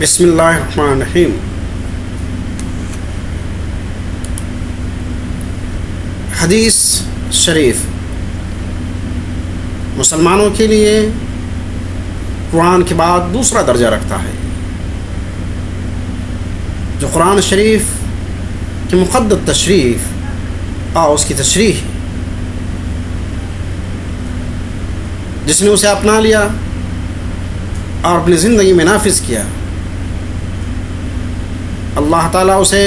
بسم اللہ الرحمن الرحیم۔ حدیث شریف مسلمانوں کے لیے قرآن کے بعد دوسرا درجہ رکھتا ہے، جو قرآن شریف کی مقدس تشریف اور اس کی تشریح، جس نے اسے اپنا لیا اور اپنی زندگی میں نافذ کیا، اللہ تعالیٰ اسے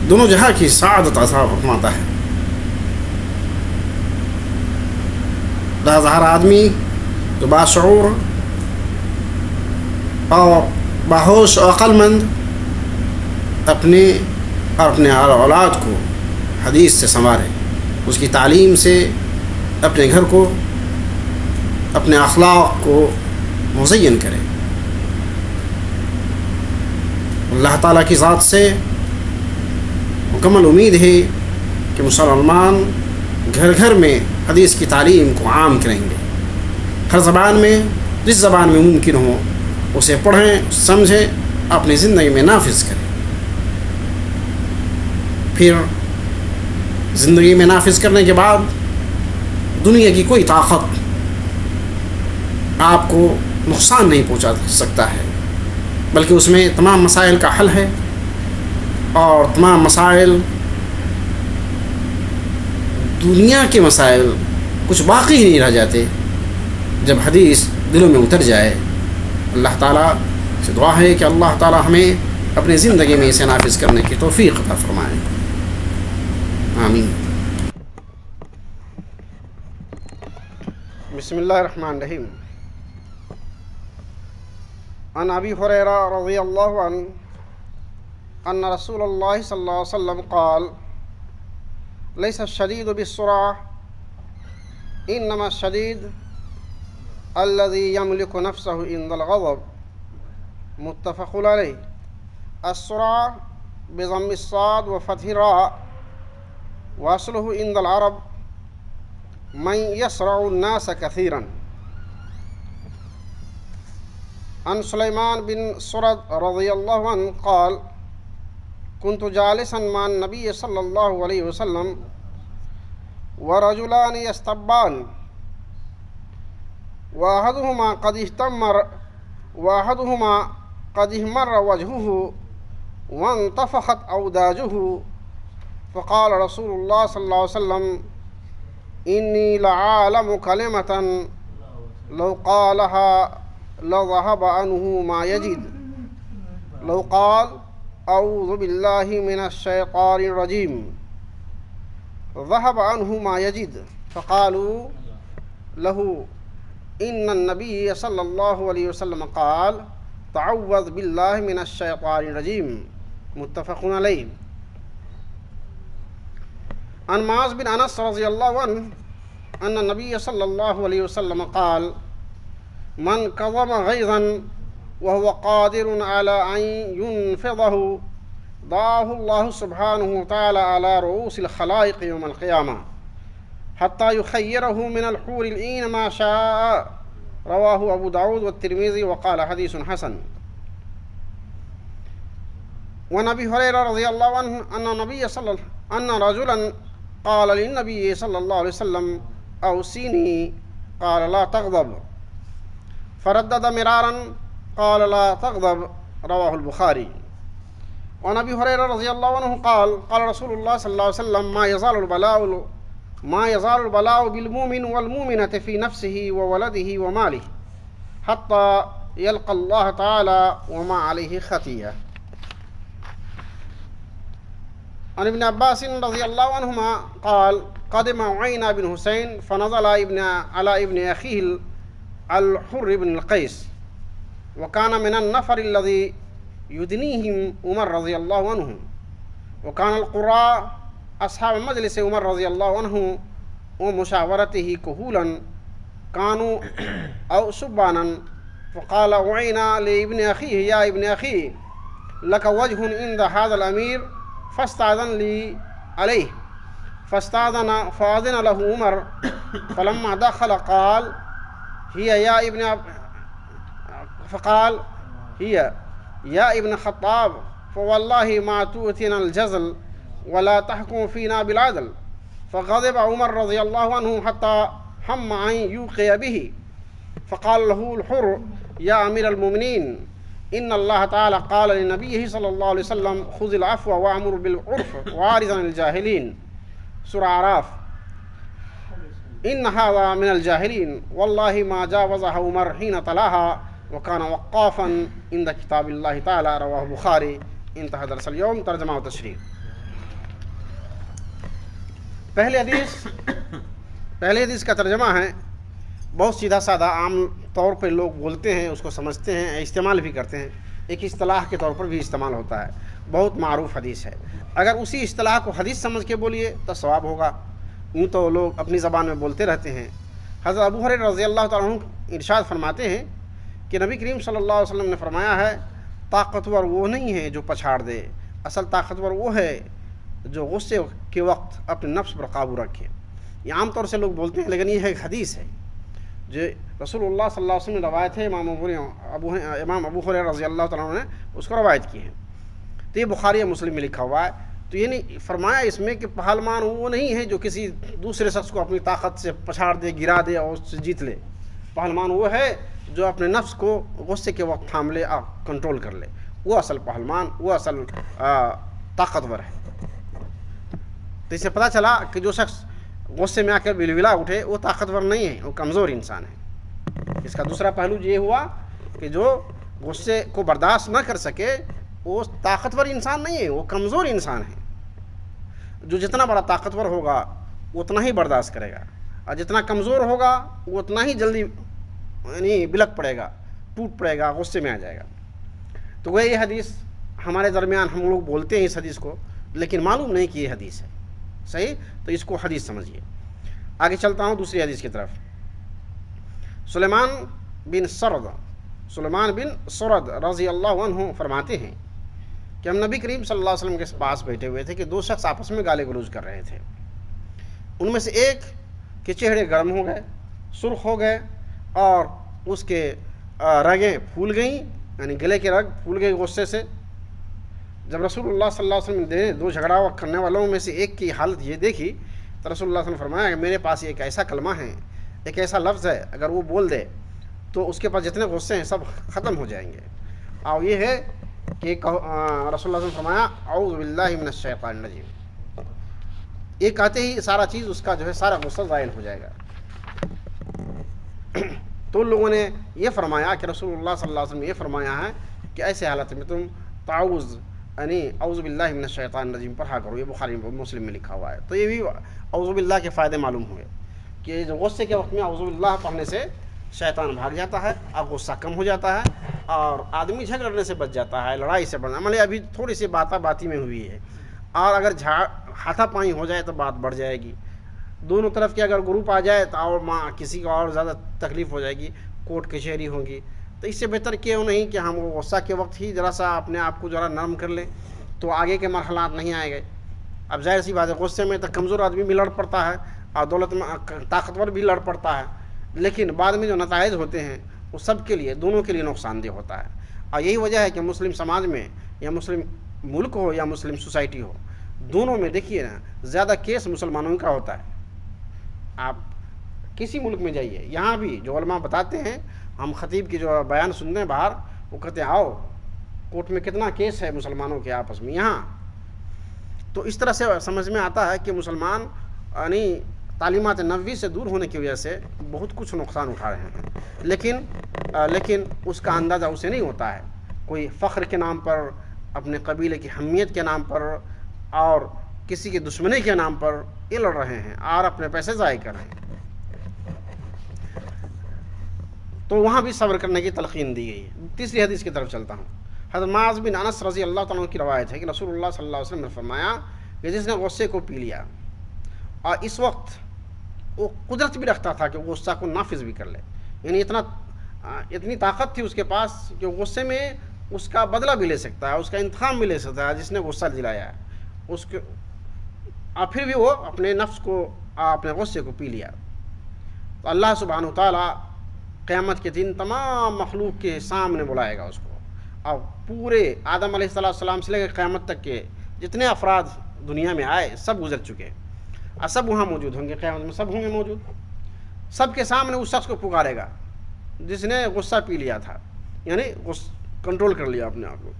دونوں جہاں کی سعادت عطا فرماتا ہے۔ لہذا ہر آدمی جو باشعور اور باہوش اور عقل مند اپنے اولاد کو حدیث سے سنوارے، اس کی تعلیم سے اپنے گھر کو، اپنے اخلاق کو مزین کرے۔ اللہ تعالیٰ کی ذات سے مکمل امید ہے کہ مسلمان گھر گھر میں حدیث کی تعلیم کو عام کریں گے، ہر زبان میں، جس زبان میں ممکن ہو اسے پڑھیں، سمجھیں، اپنی زندگی میں نافذ کریں۔ پھر زندگی میں نافذ کرنے کے بعد دنیا کی کوئی طاقت آپ کو نقصان نہیں پہنچا سکتا ہے، بلکہ اس میں تمام مسائل کا حل ہے، اور تمام مسائل، دنیا کے مسائل کچھ باقی ہی نہیں رہ جاتے جب حدیث دلوں میں اتر جائے۔ اللہ تعالیٰ سے دعا ہے کہ اللہ تعالیٰ ہمیں اپنی زندگی میں اسے نافذ کرنے کی توفیق عطا فرمائے، آمین۔ بسم اللہ الرحمن الرحیم۔ عن ابی ہریرہ رضی اللہ عنہ ان رسول اللہ صلی اللہ علیہ وسلم قال ليس الشديد بالسرعة انما الشديد الذي يملك نفسه عند الغضب، متفق عليه۔ السرعة بضم الصاد وفتح الراء، واصله عند العرب من يسرع الناس كثيرا۔ عن سليمان بن سرد رضي الله عنه قال كنت جالسا مع النبي صلى الله عليه وسلم ورجلان يستبان، واحدهما قد احمر وجهه وانتفخت أوداجه، فقال رسول الله صلى الله عليه وسلم إني لعالم كلمة لو قالها لذهب عنه ما يجد، لو قال أعوذ بالله من الشيطان الرجيم ذهب عنه ما يجد، فقالوا له إن النبي صلى الله عليه وسلم قال تعوذ بالله من الشيطان الرجيم، متفق عليه۔ عن معاذ بن أنس رضي الله عنه أن النبي صلى الله عليه وسلم قال من كظم غيظا وهو قادر على أن ينفضه ضاعه الله سبحانه وتعالى على رؤوس الخلائق يوم القيامة حتى يخيره من الحور العين ما شاء، رواه أبو داود والترمذي وقال حديث حسن۔ وعن أبي هريرة رضي الله عنه أن رجلا قال للنبي صلى الله عليه وسلم أوصيني، قال لا تغضب، فردد مرارا قال لا تغضب، رواه البخاري۔ وعن ابي هريره رضي الله عنه قال قال رسول الله صلى الله عليه وسلم ما يزال البلاء بالمؤمن والمؤمنة في نفسه وولده وماله حتى يلقى الله تعالى وما عليه خطيئة۔ عن ابن عباس رضي الله عنهما قال قدم عيينة بن حسين فنزل على ابن أخيه الحر بن القيس، وكان من النفر الذي يدنيهم عمر رضي الله عنه، وكان القراء أصحاب مجلس عمر رضي الله عنه ومشاورته كهولا كانوا أو شبانا، فقال عيينة لابن أخيه يا ابن أخي لك وجه عند هذا الأمير فاستأذن لي عليه، فأذن له عمر، فلما دخل قال هي هي يا ابن خطاب فوالله ما تؤتنا الجزل ولا تحكم فينا بالعدل فغضب عمر رضي الله عنه حتى هم أن يوقي به فقال له الحر يا أمير المؤمنين إن الله تعالى قال لنبيه صلى الله عليه وسلم خذ العفو وأمر بالعرف وأعرض عن الجاهلين سورة أعراف إن هذا من الجاهلين والله ما جاوزها عمر حين تلاها وكان وقافا عند كتاب الله تعالى رواه البخاري انتهى درس اليوم ترجمہ و تشریح. پہلے حدیث کا ترجمہ ہے، بہت سیدھا سادہ عام طور پہ لوگ بولتے ہیں، اس کو سمجھتے ہیں، استعمال بھی کرتے ہیں، ایک اصطلاح کے طور پر بھی استعمال ہوتا ہے، بہت معروف حدیث ہے. اگر اسی اصطلاح کو حدیث سمجھ کے بولیے تو ثواب ہوگا، یوں تو لوگ اپنی زبان میں بولتے رہتے ہیں. حضرت ابو ہریرہ رضی اللہ تعالیٰ عنہ ارشاد فرماتے ہیں کہ نبی کریم صلی اللہ علیہ وسلم نے فرمایا ہے طاقتور وہ نہیں ہے جو پچھاڑ دے، اصل طاقتور وہ ہے جو غصے کے وقت اپنے نفس پر قابو رکھے. یہ عام طور سے لوگ بولتے ہیں، لیکن یہ ایک حدیث ہے جو رسول اللہ صلی اللہ علیہ وسلم نے روایت ہے، امام ابو ہریرہ رضی اللہ تعالیٰ عنہ نے اس کو روایت کی ہے. تو یہ بخاری یا مسلم میں لکھا ہوا ہے. تو یہ نہیں فرمایا اس میں کہ پہلوان وہ نہیں ہے جو کسی دوسرے شخص کو اپنی طاقت سے پچھاڑ دے، گرا دے اور اس سے جیت لے. پہلوان وہ ہے جو اپنے نفس کو غصے کے وقت تھام لے اور کنٹرول کر لے، وہ اصل پہلوان، وہ اصل طاقتور ہے. تو اس سے پتہ چلا کہ جو شخص غصے میں آ کر ولولا اٹھے وہ طاقتور نہیں ہے، وہ کمزور انسان ہے. اس کا دوسرا پہلو یہ ہوا کہ جو غصے کو برداشت نہ کر سکے وہ طاقتور انسان نہیں ہے، وہ کمزور انسان ہے. جو جتنا بڑا طاقتور ہوگا وہ اتنا ہی برداشت کرے گا، اور جتنا کمزور ہوگا وہ اتنا ہی جلدی یعنی بلک پڑے گا، ٹوٹ پڑے گا، غصے میں آ جائے گا. تو وہ یہ حدیث ہمارے درمیان ہم لوگ بولتے ہیں اس حدیث کو، لیکن معلوم نہیں کہ یہ حدیث ہے. صحیح؟ تو اس کو حدیث سمجھیے. آگے چلتا ہوں دوسری حدیث کی طرف. سلیمان بن سرد رضی اللہ عنہ فرماتے ہیں کہ ہم نبی کریم صلی اللہ علیہ وسلم کے پاس بیٹھے ہوئے تھے کہ دو شخص آپس میں گالے گلوچ کر رہے تھے. ان میں سے ایک کے چہرے گرم ہو گئے، سرخ ہو گئے، اور اس کے رگیں پھول گئیں، یعنی گلے کے رگ پھول گئے غصے سے. جب رسول اللہ صلی اللہ علیہ وسلم نے دو جھگڑا کرنے والوں میں سے ایک کی حالت یہ دیکھی تو رسول اللہ صلی اللہ علیہ وسلم نے فرمایا کہ میرے پاس ایک ایسا کلمہ ہے، ایک ایسا لفظ ہے، اگر وہ بول دے تو اس کے پاس جتنے غصے ہیں سب ختم ہو جائیں گے. اور یہ ہے کہ رسول اللہ صلی اللہ علیہ وسلم نے فرمایا اعوذ باللہ من الشیطان الرجیم. یہ کہتے ہی سارا چیز اس کا جو ہے سارا غصہ زائل ہو جائے گا. تو ان لوگوں نے یہ فرمایا کہ رسول اللہ صلی اللہ علیہ وسلم نے یہ فرمایا ہے کہ ایسے حالت میں تم تعوذ یعنی اعوذ باللہ من الشیطان الرجیم پڑھا کرو. یہ بخاری مسلم میں لکھا ہوا ہے. تو یہ بھی اعوذ باللہ کے فائدے معلوم ہوئے کہ جو غصے کے وقت میں اعوذ باللہ پڑھنے سے شیطان بھاگ جاتا ہے، اب غصہ کم ہو جاتا ہے، اور آدمی جھگڑنے سے بچ جاتا ہے، لڑائی سے بڑھنا. مطلب ابھی تھوڑی سی باتی میں ہوئی ہے، اور اگر ہاتھا پائی ہو جائے تو بات بڑھ جائے گی. دونوں طرف کے اگر گروپ آ جائے تو اور کسی کو اور زیادہ تکلیف ہو جائے گی، کورٹ کچہری ہوگی. تو اس سے بہتر کیوں نہیں کہ ہم وہ غصہ کے وقت ہی ذرا سا اپنے آپ کو ذرا نرم کر لیں تو آگے کے مرحلات نہیں آئے گئے. اب ظاہر سی بات ہے غصے میں تو کمزور آدمی بھی لڑ پڑتا ہے اور دولت میں طاقتور بھی لڑ پڑتا ہے، لیکن بعد میں جو نتائج ہوتے ہیں وہ سب کے لیے، دونوں کے لیے نقصان دہ ہوتا ہے. اور یہی وجہ ہے کہ مسلم سماج میں یا مسلم ملک ہو یا مسلم سوسائٹی ہو، دونوں میں دیکھیے نا زیادہ کیس مسلمانوں کا ہوتا ہے. آپ کسی ملک میں جائیے، یہاں بھی جو علماء بتاتے ہیں، ہم خطیب کی جو بیان سنتے ہیں باہر، وہ کہتے ہیں آؤ کورٹ میں کتنا کیس ہے مسلمانوں کے آپس میں یہاں. تو اس طرح سے سمجھ میں آتا ہے کہ مسلمان یعنی تعلیمات نبوی سے دور ہونے کی وجہ سے بہت کچھ نقصان اٹھا رہے ہیں، لیکن اس کا اندازہ اسے نہیں ہوتا ہے. کوئی فخر کے نام پر، اپنے قبیلے کی حمیت کے نام پر، اور کسی کی دشمنی کے نام پر یہ لڑ رہے ہیں اور اپنے پیسے ضائع کر رہے ہیں. تو وہاں بھی صبر کرنے کی تلقین دی گئی ہے. تیسری حدیث کی طرف چلتا ہوں. حضرت معاذ بن انس رضی اللہ تعالیٰ عنہ کی روایت ہے کہ رسول اللہ صلی اللہ علیہ وسلم نے فرمایا کہ جس نے غصے کو پی لیا اور اس وقت وہ قدرت بھی رکھتا تھا کہ وہ غصہ کو نافذ بھی کر لے، یعنی اتنی طاقت تھی اس کے پاس کہ غصے میں اس کا بدلہ بھی لے سکتا ہے، اس کا انتقام بھی لے سکتا ہے جس نے غصہ دلایا ہے اس کے، اور پھر بھی وہ اپنے نفس کو، اپنے غصے کو پی لیا. تو اللہ سبحانہ و تعالیٰ قیامت کے دن تمام مخلوق کے سامنے بلائے گا اس کو، اور پورے آدم علیہ السلام سے لے کر قیامت تک کے جتنے افراد دنیا میں آئے سب گزر چکے اور سب وہاں موجود ہوں گے، قیامت میں سب ہوں گے موجود. سب کے سامنے اس شخص کو پکارے گا جس نے غصہ پی لیا تھا، یعنی کنٹرول کر لیا اپنے آپ کو.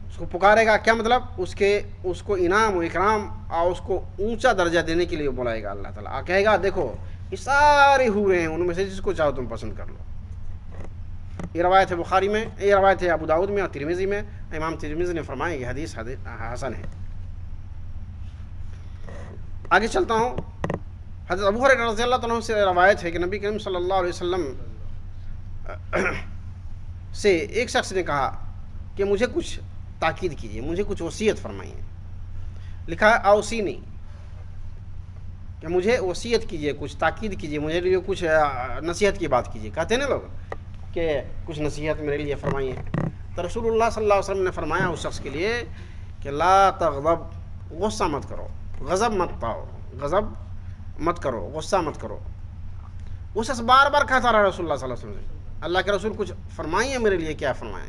اس کو پکارے گا، کیا مطلب؟ اس کو انعام و اکرام اور اس کو اونچا درجہ دینے کے لیے بلائے گا اللہ تعالیٰ. کہے گا دیکھو یہ سارے ہوئے ہیں، ان میں سے جس کو چاہو تم پسند کر لو. یہ روایت ہے بخاری میں، یہ روایت ہے ابو داؤد میں اور ترمذی میں. امام ترمذی نے فرمایا کہ حدیث حسن ہے. آگے چلتا ہوں. حضرت ابو ہریرہ رضی اللہ عنہ سے روایت ہے کہ نبی کریم صلی اللہ علیہ وسلم سے ایک شخص نے کہا کہ مجھے کچھ تاکید کیجیے، مجھے کچھ وصیت فرمائیے. لکھا ہے اوصینی، کہ مجھے وصیت کیجیے، کچھ تاکید کیجیے، مجھے لیے کچھ نصیحت کی بات کیجیے. کہتے ہیں نا لوگ کہ کچھ نصیحت میرے لیے فرمائیے. تو رسول اللہ صلی اللہ علیہ وسلم نے فرمایا اس شخص کے لیے کہ لا تغضب، غصہ مت کرو، غضب مت پاؤ، غضب مت کرو، غصہ مت کرو. وہ شخص بار بار کہتا رہا رسول اللہ صلی اللہ علیہ وسلم سے، اللہ کے رسول کچھ فرمائیے میرے لیے. کیا فرمائیں؟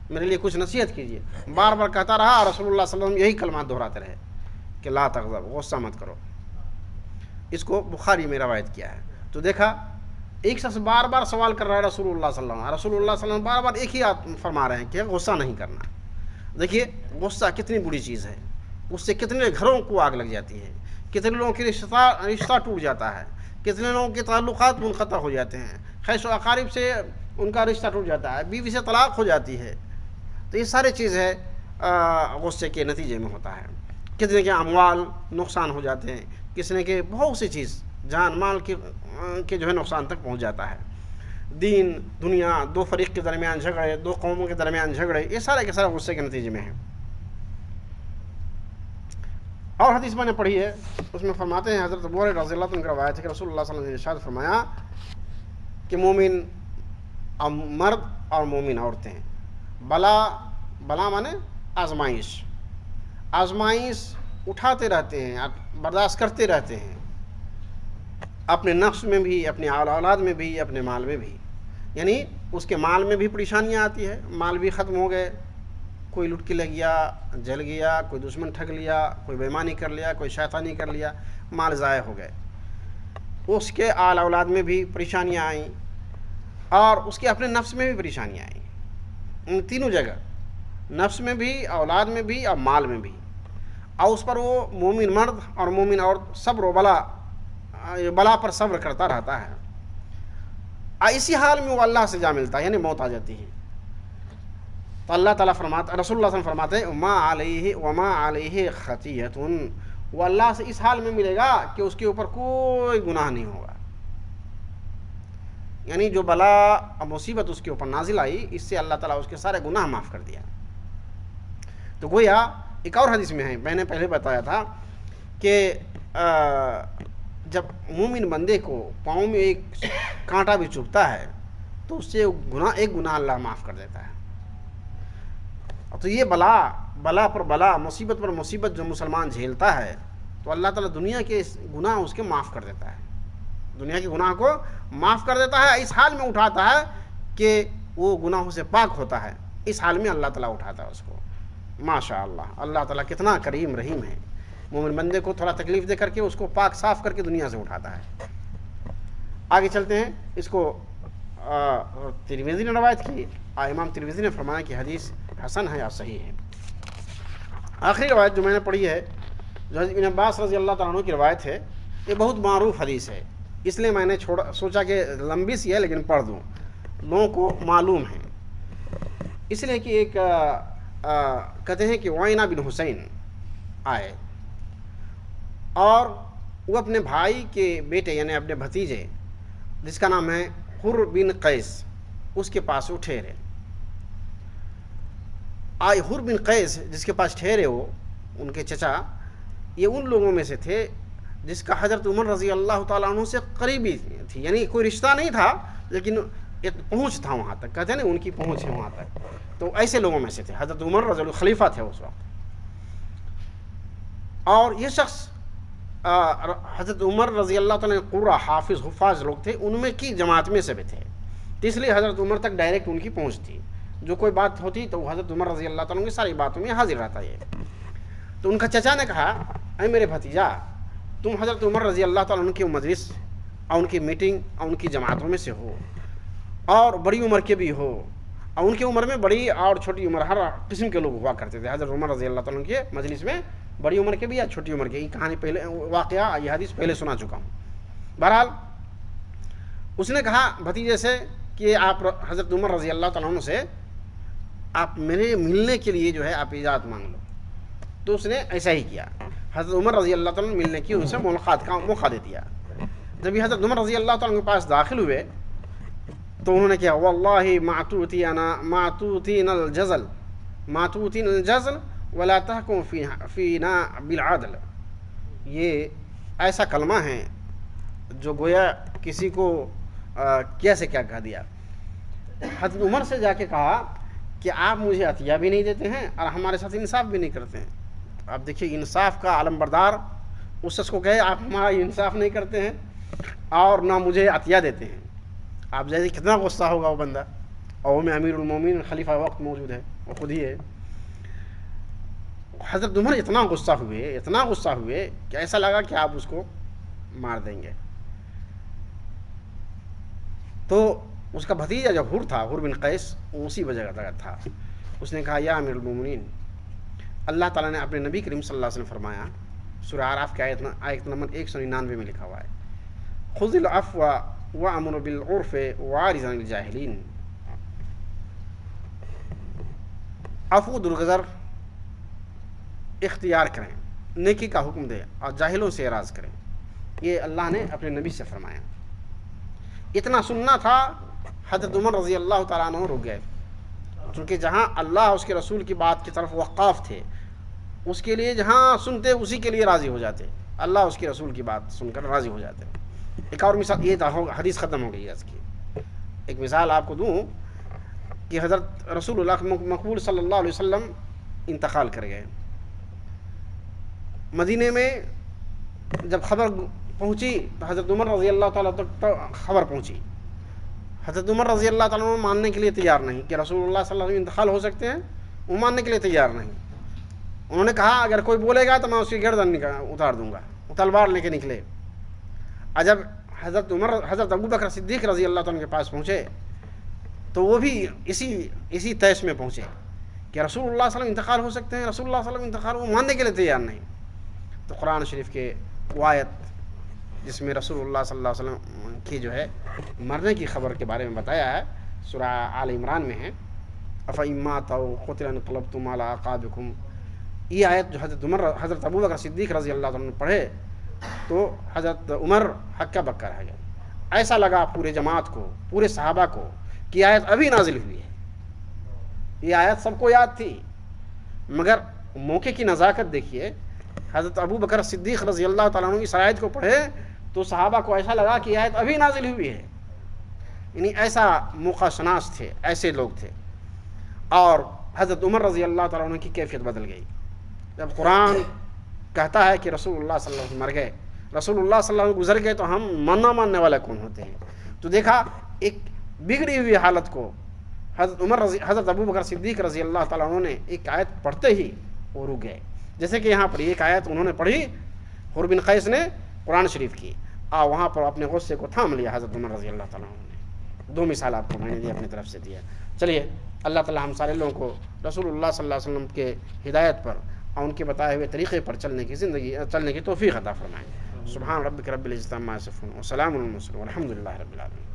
میرے لیے کچھ نصیحت کیجیے. بار بار کہتا رہا اور رسول اللہ صلی اللہ علیہ وسلم یہی کلمات دہراتے رہے کہ لا تغضب، غصہ مت کرو. اس کو بخاری میں روایت کیا ہے. تو دیکھا ایک شخص بار بار سوال کر رہا ہے رسول اللہ صلی اللہ علیہ وسلم، رسول اللہ صلی اللہ علیہ وسلم بار بار ایک ہی فرما رہے ہیں کہ غصہ نہیں کرنا. دیکھیے غصہ کتنی بری چیز ہے، اس سے کتنے گھروں کو آگ لگ جاتی ہے، کتنے لوگوں کی رشتہ ٹوٹ جاتا ہے، کتنے لوگوں کے تعلقات منقطع ہو جاتے ہیں، خیش و اقارب سے ان کا رشتہ ٹوٹ جاتا ہے، بیوی سے طلاق ہو جاتی ہے. تو یہ ساری چیزیں غصے کے نتیجے میں ہوتا ہے. کتنے کے اموال نقصان ہو جاتے ہیں، کتنے کے بہت سی چیز جان مال کے جو ہے نقصان تک پہنچ جاتا ہے. دین دنیا، دو فریق کے درمیان جھگڑے، دو قوموں کے درمیان جھگڑے، یہ سارے کے سارے غصے کے نتیجے میں ہیں. اور حدیث میں نے پڑھی ہے، اس میں فرماتے ہیں حضرت ابو ہریرہ رضی اللہ عنہ کی روایت ہے کہ رسول اللہ صلی اللہ علیہ وسلم نے ارشاد فرمایا کہ مومن مرد اور مومن عورتیں بلا مانے آزمائش اٹھاتے رہتے ہیں، برداشت کرتے رہتے ہیں، اپنے نفس میں بھی، اپنے اولاد میں بھی، اپنے مال میں بھی. یعنی اس کے مال میں بھی پریشانیاں آتی ہے، مال بھی ختم ہو گئے، کوئی لٹ کے لگ گیا، جل گیا، کوئی دشمن ٹھگ لیا، کوئی بےمانی کر لیا، کوئی شیطانی کر لیا، مال ضائع ہو گئے. اس کے آل اولاد میں بھی پریشانیاں آئیں اور اس کے اپنے نفس میں بھی پریشانیاں آئیں. ان تینوں جگہ، نفس میں بھی، اولاد میں بھی اور مال میں بھی. اور اس پر وہ مومن مرد اور مومن عورت صبر و بلا پر صبر کرتا رہتا ہے. اسی حال میں وہ اللہ سے جا ملتا ہے، یعنی موت آ جاتی ہے. تو اللہ تعالیٰ فرماتا، رسول اللہ صلی اللہ علیہ وسلم فرماتے ہیں وما علیہ خطیۃ، وہ اللہ سے اس حال میں ملے گا کہ اس کے اوپر کوئی گناہ نہیں ہوگا. یعنی جو بلا اور مصیبت اس کے اوپر نازل آئی، اس سے اللہ تعالیٰ اس کے سارے گناہ معاف کر دیا. تو گویا ایک اور حدیث میں ہے، میں نے پہلے بتایا تھا کہ جب مومن بندے کو پاؤں میں ایک کانٹا بھی چبھتا ہے تو اس سے ایک گناہ اللہ معاف کر دیتا ہے. تو یہ بلا پر بلا، مصیبت پر مصیبت جو مسلمان جھیلتا ہے تو اللہ تعالیٰ دنیا کے گناہ اس کے معاف کر دیتا ہے، دنیا کے گناہ کو معاف کر دیتا ہے. اس حال میں اٹھاتا ہے کہ وہ گناہوں سے پاک ہوتا ہے، اس حال میں اللہ تعالیٰ اٹھاتا ہے اس کو. ماشاء اللہ، اللہ تعالیٰ کتنا کریم رحیم ہے. مومن بندے کو تھوڑا تکلیف دے کر کے اس کو پاک صاف کر کے دنیا سے اٹھاتا ہے. آگے چلتے ہیں. اس کو ترمذی نے روایت کی، امام ترمذی نے فرمایا کہ حدیث حسن ہے یا صحیح ہے. آخری روایت جو میں نے پڑھی ہے، جو ابن عباس رضی اللہ تعالیٰ عنہ کی روایت ہے، یہ بہت معروف حدیث ہے، اس لیے میں نے سوچا کہ لمبی سی ہے لیکن پڑھ دوں، لوگوں کو معلوم ہے. اس لیے کہ ایک کہتے ہیں کہ عیینہ بن حسین آئے اور وہ اپنے بھائی کے بیٹے یعنی اپنے بھتیجے جس کا نام ہے حر بن قیس، اس کے پاس وہ ٹھہرے. حر بن قیس جس کے پاس ٹھہرے وہ ان کے چچا، یہ ان لوگوں میں سے تھے جس کا حضرت عمر رضی اللہ تعالیٰ عنہ سے قریبی تھی، یعنی کوئی رشتہ نہیں تھا لیکن ایک پہنچ تھا وہاں تک. کہتے ہیں نا ان کی پہنچ ہے وہاں تک. تو ایسے لوگوں میں سے تھے. حضرت عمر رضی اللہ خلیفہ تھے اس وقت. اور یہ شخص حضرت عمر رضی اللہ تعالیٰ قرہ حافظ حفاظ لوگ تھے، ان میں کی جماعت میں سے بھی تھے. تو اس لیے حضرت عمر تک ڈائریکٹ ان کی پہنچ تھی. جو کوئی بات ہوتی تو حضرت عمر رضی اللہ تعالیٰ کی ساری باتوں میں حاضر رہتا یہ. تو ان کا چچا نے کہا اے میرے بھتیجا تم حضرت عمر رضی اللہ تعالیٰ عنہ کی مجلس اور ان کی میٹنگ اور ان کی جماعتوں میں سے ہو اور بڑی عمر کے بھی ہو, اور ان کی عمر میں بڑی اور چھوٹی عمر ہر قسم کے لوگ ہوا کرتے تھے. حضرت عمر رضی اللہ تعالیٰ عنہ کے مجلس میں بڑی عمر کے بھی یا چھوٹی عمر کے, یہ کہانی پہلے واقعہ یہ حدیث پہلے سنا چکا ہوں. بہرحال اس نے کہا بھتیجے سے کہ آپ حضرت عمر رضی اللہ تعالیٰ عنہ سے آپ میرے ملنے کے لیے جو ہے آپ اجازت مانگ لو. تو اس نے ایسا ہی کیا. حضرت عمر رضی اللہ تعالیٰ عنہ ملنے کی ان سے ملاقات کا موقع دے دیا. جب یہ حضرت عمر رضی اللہ تعالیٰ عنہ کے پاس داخل ہوئے تو انہوں نے کیا واللہ ما توتین الجزل ولا تحکم فینا بالعدل. یہ ایسا کلمہ ہے جو گویا کسی کو کیسے کیا کہہ دیا. حضرت عمر سے جا کے کہا کہ آپ مجھے عطیہ بھی نہیں دیتے ہیں اور ہمارے ساتھ انصاف بھی نہیں کرتے ہیں. آپ دیکھیے انصاف کا علم بردار اس شخص کو کہے آپ ہمارا انصاف نہیں کرتے ہیں اور نہ مجھے عطیہ دیتے ہیں. آپ جیسے کتنا غصہ ہوگا وہ بندہ, اور وہ میں امیر المومنین خلیفہ وقت موجود ہے, وہ خود ہی ہے. حضرت عمر اتنا غصہ ہوئے کہ ایسا لگا کہ آپ اس کو مار دیں گے. تو اس کا بھتیجا جو حر تھا, حر بن قیس, اسی وجہ کا تھا. اس نے کہا یا امیر المومنین, اللہ تعالیٰ نے اپنے نبی کریم صلی اللہ علیہ وسلم فرمایا سورہ اعراف کی آیت نمبر 199 میں لکھا ہوا ہے خذ العفو وامر بالعرف واعرض عن الجاہلین. عفو درگزر اختیار کریں, نیکی کا حکم دیں اور جاہلوں سے اعراض کریں. یہ اللہ نے اپنے نبی سے فرمایا. اتنا سننا تھا, حضرت عمر رضی اللہ تعالیٰ عنہ رک گئے, چونکہ جہاں اللہ اس کے رسول کی بات کی طرف وقاف تھے, اس کے لیے جہاں سنتے اسی کے لیے راضی ہو جاتے, اللہ اس کے رسول کی بات سن کر راضی ہو جاتے. ایک اور مثال, یہ حدیث ختم ہو گئی ہے اس کی. ایک مثال آپ کو دوں کہ حضرت رسول اللہ مقبول صلی اللہ علیہ وسلم انتقال کر گئے. مدینے میں جب خبر پہنچی تو حضرت عمر رضی اللہ تعالیٰ تک خبر پہنچی. حضرت عمر رضی اللہ تعالیٰ عنہ ماننے کے لیے تیار نہیں کہ رسول اللہ صلی اللہ علیہ وسلم انتقال ہو سکتے ہیں, وہ ماننے کے لیے تیار نہیں. انہوں نے کہا اگر کوئی بولے گا تو میں اس کی گردن اتار دوں گا. وہ تلوار لے کے نکلے. اور جب حضرت ابو بکر صدیق رضی اللہ تعالیٰ عنہ کے پاس پہنچے تو وہ بھی اسی تیش میں پہنچے کہ رسول اللہ صلی اللہ علیہ وسلم انتقال ہو سکتے ہیں, رسول اللہ صلی اللہ علیہ وسلم انتقال, وہ ماننے کے لیے تیار نہیں. تو قرآن شریف کے وہ آیت جس میں رسول اللہ صلی اللہ علیہ وسلم کی جو ہے مرنے کی خبر کے بارے میں بتایا ہے, سورہ آل عمران میں ہے افإن ماتوا قتل انقلبتم على أعقابكم. یہ آیت جو حضرت ابو بکر صدیق رضی اللہ عنہ پڑھے تو حضرت عمر ہکا بکا رہ گئے. ایسا لگا پورے جماعت کو, پورے صحابہ کو کہ آیت ابھی نازل ہوئی ہے. یہ آیت سب کو یاد تھی, مگر موقع کی نزاکت دیکھیے. حضرت ابو بکر صدیق رضی اللہ تعالیٰ عنہ اس آیت کو پڑھے تو صحابہ کو ایسا لگا کہ آیت ابھی نازل ہوئی ہے. یعنی ایسا موقع شناس تھے, ایسے لوگ تھے. اور حضرت عمر رضی اللہ تعالیٰ عنہ کی کیفیت بدل گئی. جب قرآن کہتا ہے کہ رسول اللہ صلی اللہ علیہ وسلم مر گئے, رسول اللہ صلی اللہ علیہ وسلم گزر گئے, تو ہم نہ ماننے والے کون ہوتے ہیں. تو دیکھا ایک بگڑی ہوئی حالت کو حضرت ابو بکر صدیق رضی اللہ تعالیٰ عنہ نے ایک آیت پڑھتے ہی وہ رک گئے. جیسے کہ یہاں پر ایک آیت انہوں نے پڑھی, حر بن قیس نے قرآن شریف کی, اور وہاں پر اپنے غصے کو تھام لیا حضرت عمر رضی اللہ تعالیٰ عنہ نے. دو مثال آپ کو میں نے اپنی طرف سے دیا. چلیے اللہ تعالیٰ ہم سارے لوگوں کو رسول اللہ صلی اللہ علیہ وسلم کے ہدایت پر اور ان کے بتائے ہوئے طریقے پر چلنے کی توفیق عطا فرمائیں. سبحان ربک رب العزت عما یصفون وسلام علی المرسلین والحمد للہ رب العالمین.